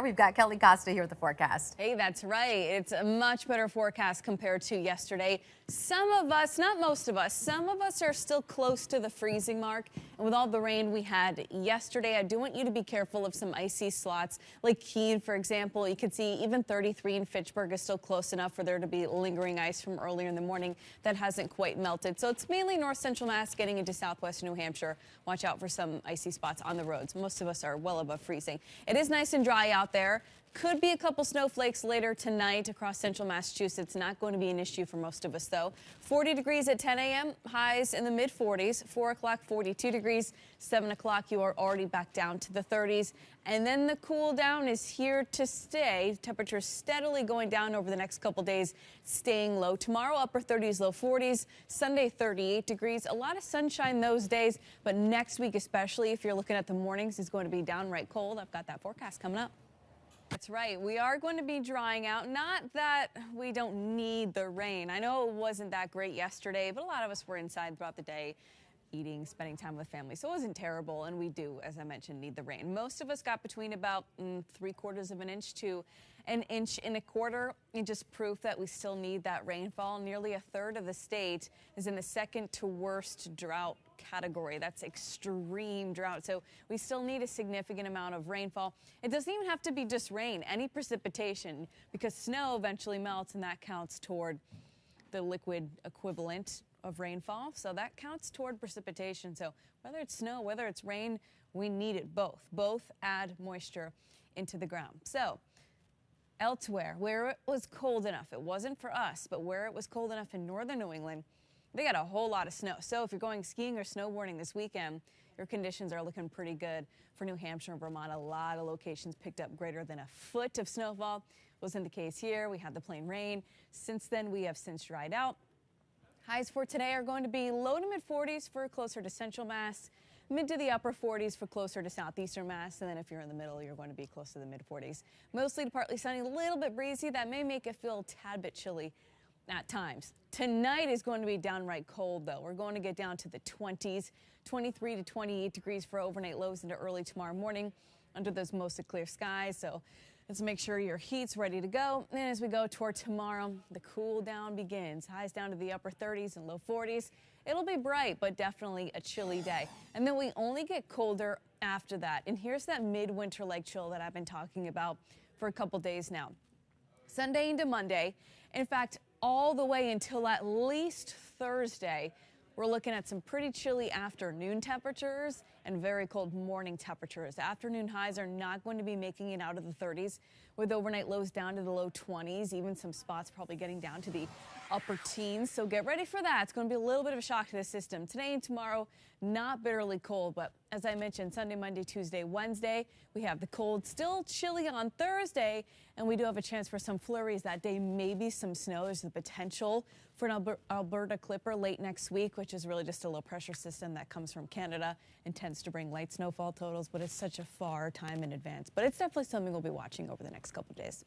We've got Kelly Costa here with the forecast. Hey, that's right. It's a much better forecast compared to yesterday. Some of us, not most of us, some of us are still close to the freezing mark. And with all the rain we had yesterday, I do want you to be careful of some icy slots. Like Keene, for example, you can see even 33 in Fitchburg is still close enough for there to be lingering ice from earlier in the morning that hasn't quite melted. So it's mainly north central Mass getting into southwest New Hampshire. Watch out for some icy spots on the roads. Most of us are well above freezing. It is nice and dry out there. Could be a couple snowflakes later tonight across central Massachusetts. Not going to be an issue for most of us, though. 40 degrees at 10 a.m., highs in the mid-40s. 4 o'clock, 42 degrees. 7 o'clock, you are already back down to the 30s. And then the cool down is here to stay. Temperatures steadily going down over the next couple days, staying low. Tomorrow, upper 30s, low 40s. Sunday, 38 degrees. A lot of sunshine those days, but next week, especially if you're looking at the mornings, is going to be downright cold. I've got that forecast coming up. That's right. We are going to be drying out. Not that we don't need the rain. I know it wasn't that great yesterday, but a lot of us were inside throughout the day, eating, spending time with family. So it wasn't terrible, and we do, as I mentioned, need the rain. Most of us got between about 3/4 of an inch to an inch and a quarter, and just proof that we still need that rainfall. Nearly a third of the state is in the second to worst drought category. That's extreme drought. So we still need a significant amount of rainfall. It doesn't even have to be just rain, any precipitation, because snow eventually melts, and that counts toward the liquid equivalent of rainfall. So that counts toward precipitation. So whether it's snow, whether it's rain, we need it both. Both add moisture into the ground. So elsewhere, where it was cold enough, it wasn't for us, but where it was cold enough in northern New England, they got a whole lot of snow. So if you're going skiing or snowboarding this weekend, your conditions are looking pretty good for New Hampshire and Vermont. A lot of locations picked up greater than a foot of snowfall. Wasn't the case here. We had the plain rain. Since then, we have since dried out. Highs for today are going to be low to mid 40s for closer to central Mass, mid to the upper 40s for closer to southeastern Mass, and then if you're in the middle, you're going to be close to the mid 40s. Mostly to partly sunny, a little bit breezy. That may make it feel a tad bit chilly at times. Tonight is going to be downright cold, though. We're going to get down to the 20s, 23 to 28 degrees for overnight lows into early tomorrow morning under those mostly clear skies. So let's make sure your heat's ready to go. And as we go toward tomorrow, the cool down begins. Highs down to the upper 30s and low 40s. It'll be bright, but definitely a chilly day. And then we only get colder after that. And here's that midwinter-like chill that I've been talking about for a couple days now. Sunday into Monday, in fact, all the way until at least Thursday, we're looking at some pretty chilly afternoon temperatures and very cold morning temperatures. Afternoon highs are not going to be making it out of the 30s, with overnight lows down to the low 20s, even some spots probably getting down to the upper teens. So get ready for that. It's going to be a little bit of a shock to the system. Today and tomorrow, not bitterly cold, but as I mentioned, Sunday, Monday, Tuesday, Wednesday, we have the cold, still chilly on Thursday, and we do have a chance for some flurries that day, maybe some snow. There's the potential for an Alberta clipper late next week, which is really just a low pressure system that comes from Canada and tends to bring light snowfall totals, but it's such a far time in advance. But it's definitely something we'll be watching over the next couple of days.